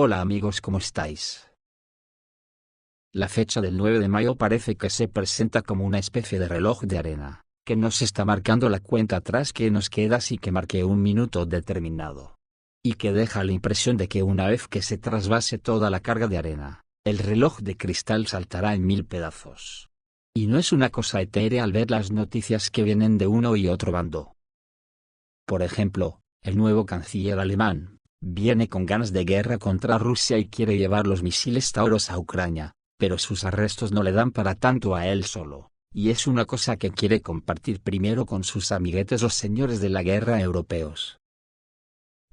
Hola amigos, ¿cómo estáis? La fecha del 9 de mayo parece que se presenta como una especie de reloj de arena, que nos está marcando la cuenta atrás que nos queda si que marque un minuto determinado. Y que deja la impresión de que una vez que se trasvase toda la carga de arena, el reloj de cristal saltará en 1000 pedazos. Y no es una cosa etérea al ver las noticias que vienen de uno y otro bando. Por ejemplo, el nuevo canciller alemán viene con ganas de guerra contra Rusia y quiere llevar los misiles Tauros a Ucrania, pero sus arrestos no le dan para tanto a él solo, y es una cosa que quiere compartir primero con sus amiguetes los señores de la guerra europeos.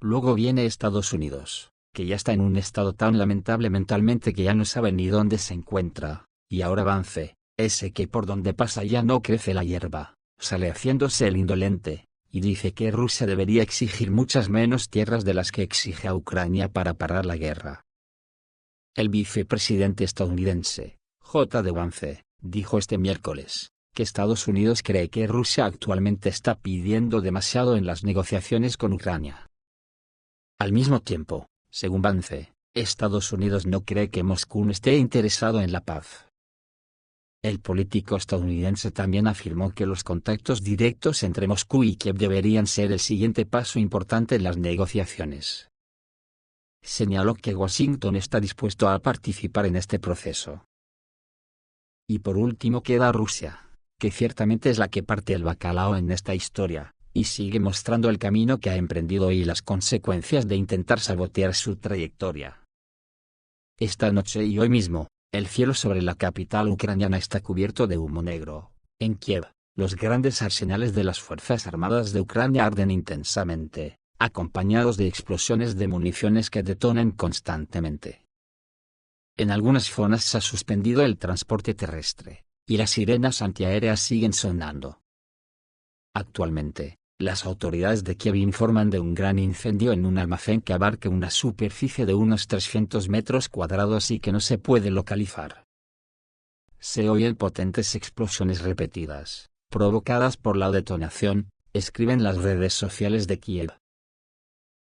Luego viene Estados Unidos, que ya está en un estado tan lamentable mentalmente que ya no sabe ni dónde se encuentra, y ahora Vance, ese que por donde pasa ya no crece la hierba, sale haciéndose el indolente, y dice que Rusia debería exigir muchas menos tierras de las que exige a Ucrania para parar la guerra. El vicepresidente estadounidense, J.D. Vance, dijo este miércoles, que Estados Unidos cree que Rusia actualmente está pidiendo demasiado en las negociaciones con Ucrania. Al mismo tiempo, según Vance, Estados Unidos no cree que Moscú esté interesado en la paz. El político estadounidense también afirmó que los contactos directos entre Moscú y Kiev deberían ser el siguiente paso importante en las negociaciones. Señaló que Washington está dispuesto a participar en este proceso. Y por último queda Rusia, que ciertamente es la que parte el bacalao en esta historia, y sigue mostrando el camino que ha emprendido y las consecuencias de intentar sabotear su trayectoria. Esta noche y hoy mismo, el cielo sobre la capital ucraniana está cubierto de humo negro. En Kiev, los grandes arsenales de las Fuerzas Armadas de Ucrania arden intensamente, acompañados de explosiones de municiones que detonan constantemente. En algunas zonas se ha suspendido el transporte terrestre, y las sirenas antiaéreas siguen sonando. Actualmente, las autoridades de Kiev informan de un gran incendio en un almacén que abarca una superficie de unos 300 metros cuadrados y que no se puede localizar. Se oyen potentes explosiones repetidas, provocadas por la detonación, escriben las redes sociales de Kiev.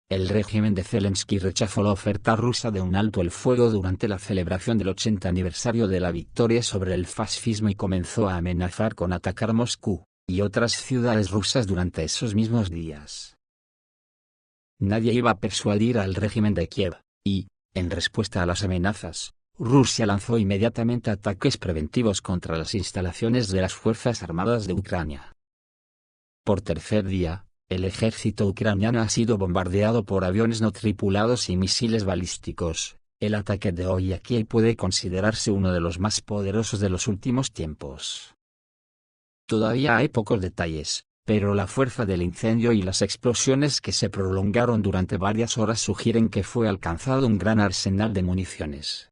El régimen de Zelensky rechazó la oferta rusa de un alto el fuego durante la celebración del 80 aniversario de la victoria sobre el fascismo y comenzó a amenazar con atacar Moscú y otras ciudades rusas durante esos mismos días. Nadie iba a persuadir al régimen de Kiev, y, en respuesta a las amenazas, Rusia lanzó inmediatamente ataques preventivos contra las instalaciones de las Fuerzas Armadas de Ucrania. Por tercer día, el ejército ucraniano ha sido bombardeado por aviones no tripulados y misiles balísticos. El ataque de hoy a Kiev puede considerarse uno de los más poderosos de los últimos tiempos. Todavía hay pocos detalles, pero la fuerza del incendio y las explosiones que se prolongaron durante varias horas sugieren que fue alcanzado un gran arsenal de municiones.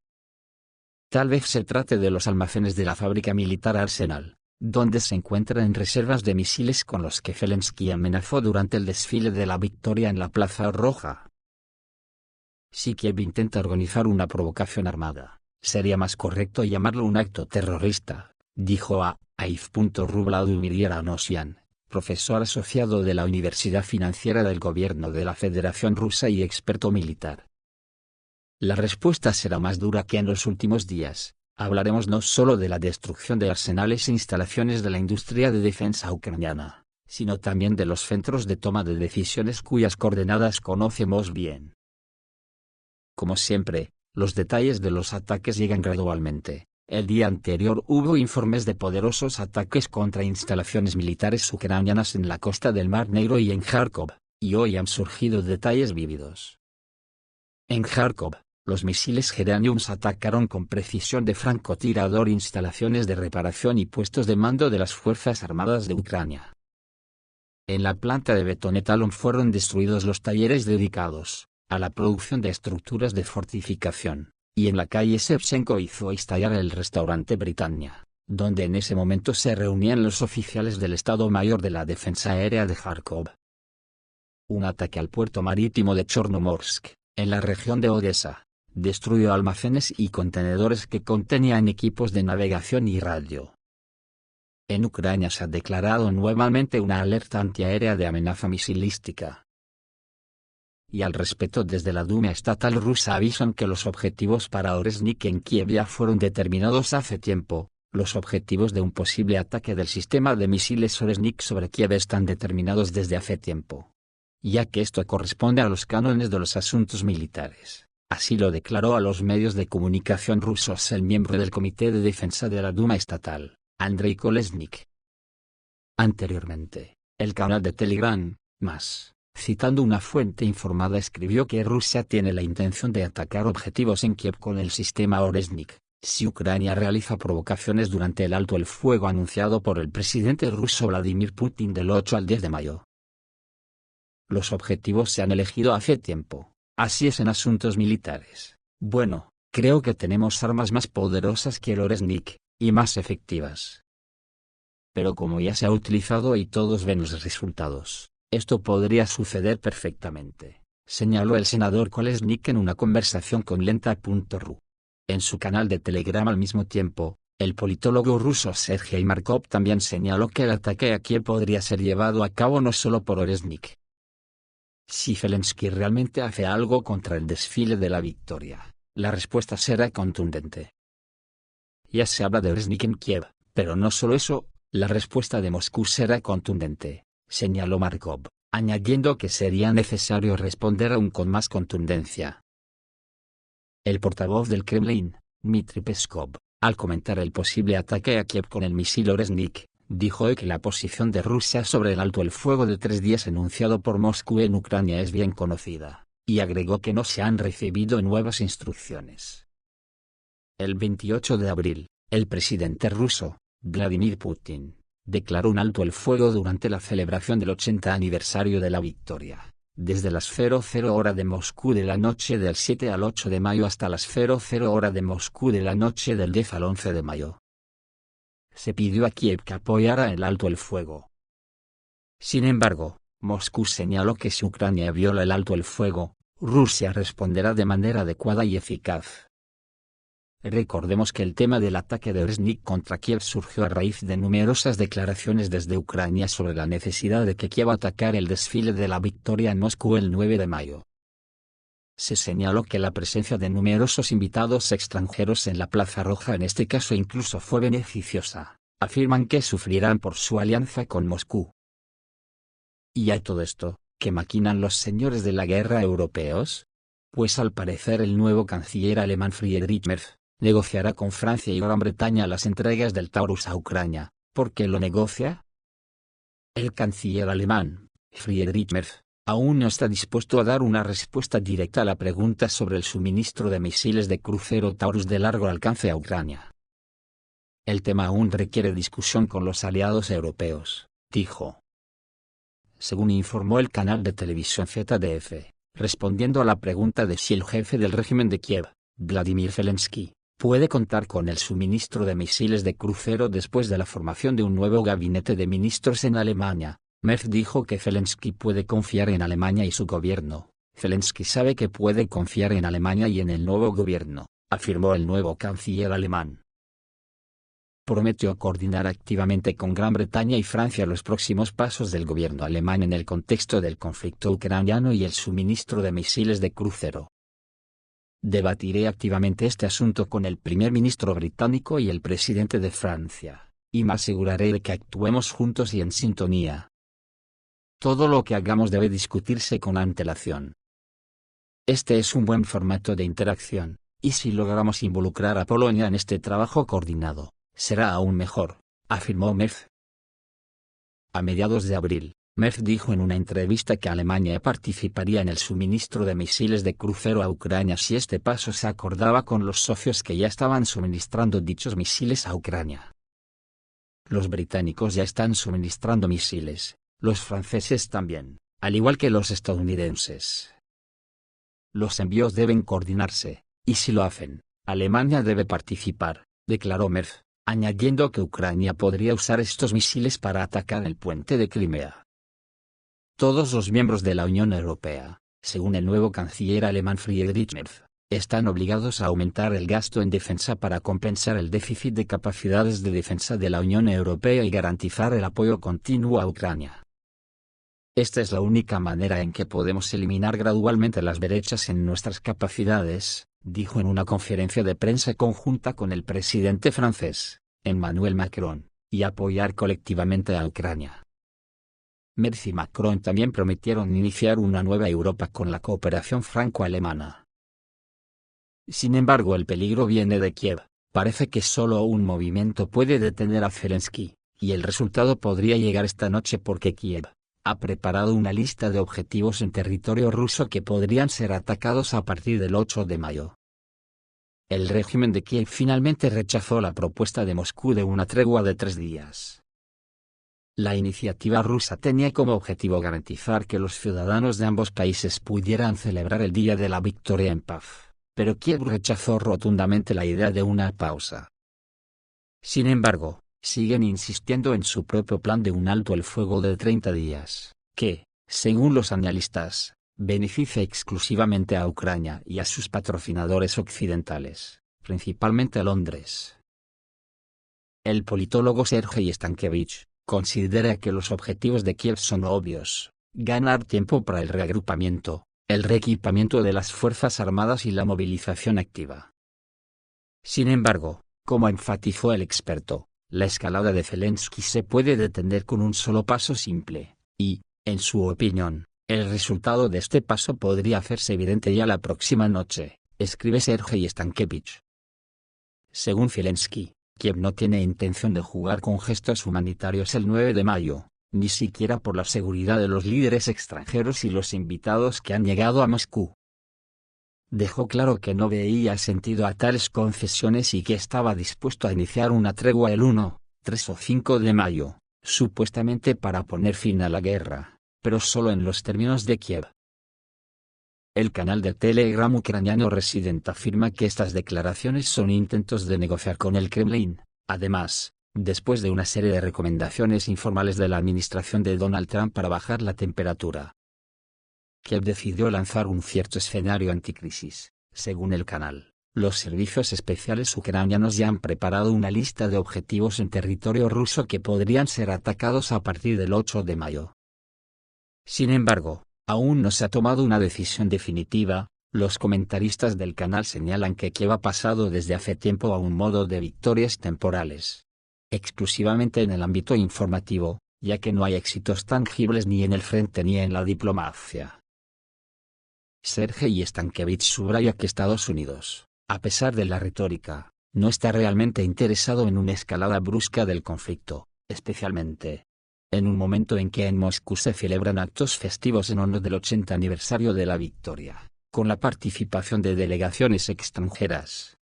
Tal vez se trate de los almacenes de la fábrica militar Arsenal, donde se encuentran reservas de misiles con los que Zelensky amenazó durante el desfile de la victoria en la Plaza Roja. Si Kiev intenta organizar una provocación armada, sería más correcto llamarlo un acto terrorista, dijo a Vladimir Yeranosian, profesor asociado de la Universidad Financiera del Gobierno de la Federación Rusa y experto militar. La respuesta será más dura que en los últimos días. Hablaremos no solo de la destrucción de arsenales e instalaciones de la industria de defensa ucraniana, sino también de los centros de toma de decisiones cuyas coordenadas conocemos bien. Como siempre, los detalles de los ataques llegan gradualmente. El día anterior hubo informes de poderosos ataques contra instalaciones militares ucranianas en la costa del Mar Negro y en Kharkov, y hoy han surgido detalles vívidos. En Kharkov, los misiles Geraniums atacaron con precisión de francotirador instalaciones de reparación y puestos de mando de las Fuerzas Armadas de Ucrania. En la planta de Betonetalon fueron destruidos los talleres dedicados a la producción de estructuras de fortificación, y en la calle Shevchenko hizo estallar el restaurante Britannia, donde en ese momento se reunían los oficiales del Estado Mayor de la Defensa Aérea de Kharkov. Un ataque al puerto marítimo de Chornomorsk, en la región de Odessa, destruyó almacenes y contenedores que contenían equipos de navegación y radio. En Ucrania se ha declarado nuevamente una alerta antiaérea de amenaza misilística. Y al respecto, desde la Duma estatal rusa avisan que los objetivos para Oreshnik en Kiev ya fueron determinados hace tiempo. Los objetivos de un posible ataque del sistema de misiles Oreshnik sobre Kiev están determinados desde hace tiempo, ya que esto corresponde a los cánones de los asuntos militares. Así lo declaró a los medios de comunicación rusos el miembro del Comité de Defensa de la Duma estatal, Andrei Kolesnik. Anteriormente, el canal de Telegram, más, citando una fuente informada, escribió que Rusia tiene la intención de atacar objetivos en Kiev con el sistema Oreshnik, si Ucrania realiza provocaciones durante el alto el fuego anunciado por el presidente ruso Vladimir Putin del 8 al 10 de mayo. Los objetivos se han elegido hace tiempo, así es en asuntos militares. Bueno, creo que tenemos armas más poderosas que el Oreshnik, y más efectivas. Pero como ya se ha utilizado y todos ven los resultados, esto podría suceder perfectamente, señaló el senador Kolesnik en una conversación con Lenta.ru. En su canal de Telegram al mismo tiempo, el politólogo ruso Sergei Markov también señaló que el ataque a Kiev podría ser llevado a cabo no solo por Oreshnik. Si Zelensky realmente hace algo contra el desfile de la victoria, la respuesta será contundente. Ya se habla de Oreshnik en Kiev, pero no solo eso, la respuesta de Moscú será contundente, señaló Markov, añadiendo que sería necesario responder aún con más contundencia. El portavoz del Kremlin, Dmitry Peskov, al comentar el posible ataque a Kiev con el misil Oreshnik, dijo que la posición de Rusia sobre el alto el fuego de 3 días enunciado por Moscú en Ucrania es bien conocida, y agregó que no se han recibido nuevas instrucciones. El 28 de abril, el presidente ruso, Vladimir Putin, declaró un alto el fuego durante la celebración del 80 aniversario de la victoria. Desde las 00 hora de Moscú de la noche del 7 al 8 de mayo hasta las 00 hora de Moscú de la noche del 10 al 11 de mayo. Se pidió a Kiev que apoyara el alto el fuego. Sin embargo, Moscú señaló que si Ucrania viola el alto el fuego, Rusia responderá de manera adecuada y eficaz. Recordemos que el tema del ataque de Oreshnik contra Kiev surgió a raíz de numerosas declaraciones desde Ucrania sobre la necesidad de que Kiev atacara el desfile de la victoria en Moscú el 9 de mayo. Se señaló que la presencia de numerosos invitados extranjeros en la Plaza Roja en este caso incluso fue beneficiosa, afirman que sufrirán por su alianza con Moscú. ¿Y a todo esto, qué maquinan los señores de la guerra europeos? Pues al parecer el nuevo canciller alemán Friedrich Merz negociará con Francia y Gran Bretaña las entregas del Taurus a Ucrania. ¿Por qué lo negocia? El canciller alemán, Friedrich Merz, aún no está dispuesto a dar una respuesta directa a la pregunta sobre el suministro de misiles de crucero Taurus de largo alcance a Ucrania. El tema aún requiere discusión con los aliados europeos, dijo. Según informó el canal de televisión ZDF, respondiendo a la pregunta de si el jefe del régimen de Kiev, Vladimir Zelensky, puede contar con el suministro de misiles de crucero después de la formación de un nuevo gabinete de ministros en Alemania, Merz dijo que Zelensky puede confiar en Alemania y su gobierno. Zelensky sabe que puede confiar en Alemania y en el nuevo gobierno, afirmó el nuevo canciller alemán. Prometió coordinar activamente con Gran Bretaña y Francia los próximos pasos del gobierno alemán en el contexto del conflicto ucraniano y el suministro de misiles de crucero. Debatiré activamente este asunto con el primer ministro británico y el presidente de Francia, y me aseguraré de que actuemos juntos y en sintonía. Todo lo que hagamos debe discutirse con antelación. Este es un buen formato de interacción, y si logramos involucrar a Polonia en este trabajo coordinado, será aún mejor, afirmó Merz. A mediados de abril, Merz dijo en una entrevista que Alemania participaría en el suministro de misiles de crucero a Ucrania si este paso se acordaba con los socios que ya estaban suministrando dichos misiles a Ucrania. Los británicos ya están suministrando misiles, los franceses también, al igual que los estadounidenses. Los envíos deben coordinarse, y si lo hacen, Alemania debe participar, declaró Merz, añadiendo que Ucrania podría usar estos misiles para atacar el puente de Crimea. Todos los miembros de la Unión Europea, según el nuevo canciller alemán Friedrich Merz, están obligados a aumentar el gasto en defensa para compensar el déficit de capacidades de defensa de la Unión Europea y garantizar el apoyo continuo a Ucrania. Esta es la única manera en que podemos eliminar gradualmente las brechas en nuestras capacidades, dijo en una conferencia de prensa conjunta con el presidente francés, Emmanuel Macron, y apoyar colectivamente a Ucrania. Merz y Macron también prometieron iniciar una nueva Europa con la cooperación franco-alemana. Sin embargo, el peligro viene de Kiev. Parece que solo un movimiento puede detener a Zelensky, y el resultado podría llegar esta noche porque Kiev ha preparado una lista de objetivos en territorio ruso que podrían ser atacados a partir del 8 de mayo. El régimen de Kiev finalmente rechazó la propuesta de Moscú de una tregua de 3 días. La iniciativa rusa tenía como objetivo garantizar que los ciudadanos de ambos países pudieran celebrar el Día de la Victoria en paz, pero Kiev rechazó rotundamente la idea de una pausa. Sin embargo, siguen insistiendo en su propio plan de un alto el fuego de 30 días, que, según los analistas, beneficia exclusivamente a Ucrania y a sus patrocinadores occidentales, principalmente a Londres. El politólogo Sergei Stankevich considera que los objetivos de Kiev son obvios: ganar tiempo para el reagrupamiento, el reequipamiento de las Fuerzas Armadas y la movilización activa. Sin embargo, como enfatizó el experto, la escalada de Zelensky se puede detener con un solo paso simple, y, en su opinión, el resultado de este paso podría hacerse evidente ya la próxima noche, escribe Sergei Stankevich. Según Zelensky, Kiev no tiene intención de jugar con gestos humanitarios el 9 de mayo, ni siquiera por la seguridad de los líderes extranjeros y los invitados que han llegado a Moscú. Dejó claro que no veía sentido a tales concesiones y que estaba dispuesto a iniciar una tregua el 1, 3 o 5 de mayo, supuestamente para poner fin a la guerra, pero solo en los términos de Kiev. El canal de Telegram ucraniano Resident afirma que estas declaraciones son intentos de negociar con el Kremlin. Además, después de una serie de recomendaciones informales de la administración de Donald Trump para bajar la temperatura, Kiev decidió lanzar un cierto escenario anticrisis. Según el canal, los servicios especiales ucranianos ya han preparado una lista de objetivos en territorio ruso que podrían ser atacados a partir del 8 de mayo. Sin embargo, aún no se ha tomado una decisión definitiva. Los comentaristas del canal señalan que Kiev ha pasado desde hace tiempo a un modo de victorias temporales, exclusivamente en el ámbito informativo, ya que no hay éxitos tangibles ni en el frente ni en la diplomacia. Sergei Stankevich subraya que Estados Unidos, a pesar de la retórica, no está realmente interesado en una escalada brusca del conflicto, especialmente en un momento en que en Moscú se celebran actos festivos en honor del 80 aniversario de la victoria, con la participación de delegaciones extranjeras.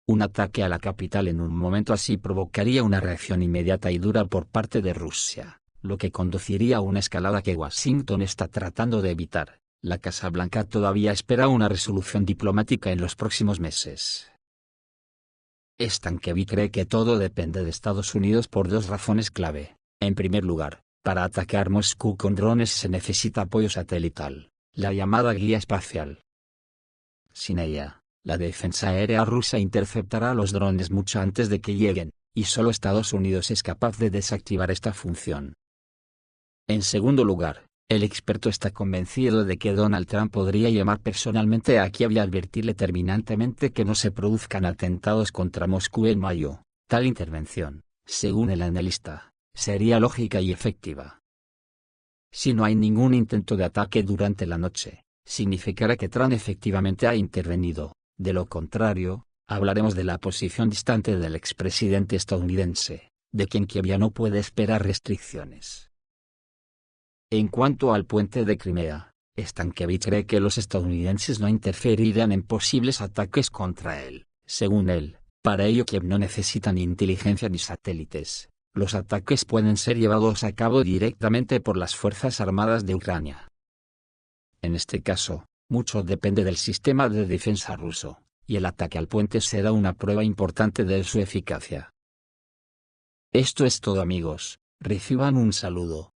Un ataque a la capital en un momento así provocaría una reacción inmediata y dura por parte de Rusia, lo que conduciría a una escalada que Washington está tratando de evitar. La Casa Blanca todavía espera una resolución diplomática en los próximos meses. Stankevich cree que todo depende de Estados Unidos por 2 razones clave. En primer lugar, para atacar Moscú con drones se necesita apoyo satelital, la llamada guía espacial. Sin ella, la defensa aérea rusa interceptará los drones mucho antes de que lleguen, y solo Estados Unidos es capaz de desactivar esta función. En segundo lugar, el experto está convencido de que Donald Trump podría llamar personalmente a Kiev y advertirle terminantemente que no se produzcan atentados contra Moscú en mayo. Tal intervención, según el analista, sería lógica y efectiva. Si no hay ningún intento de ataque durante la noche, significará que Trump efectivamente ha intervenido. De lo contrario, hablaremos de la posición distante del expresidente estadounidense, de quien Kiev ya no puede esperar restricciones. En cuanto al puente de Crimea, Stankevich cree que los estadounidenses no interferirán en posibles ataques contra él. Según él, para ello Kiev no necesita ni inteligencia ni satélites. Los ataques pueden ser llevados a cabo directamente por las Fuerzas Armadas de Ucrania. En este caso, mucho depende del sistema de defensa ruso, y el ataque al puente será una prueba importante de su eficacia. Esto es todo, amigos. Reciban un saludo.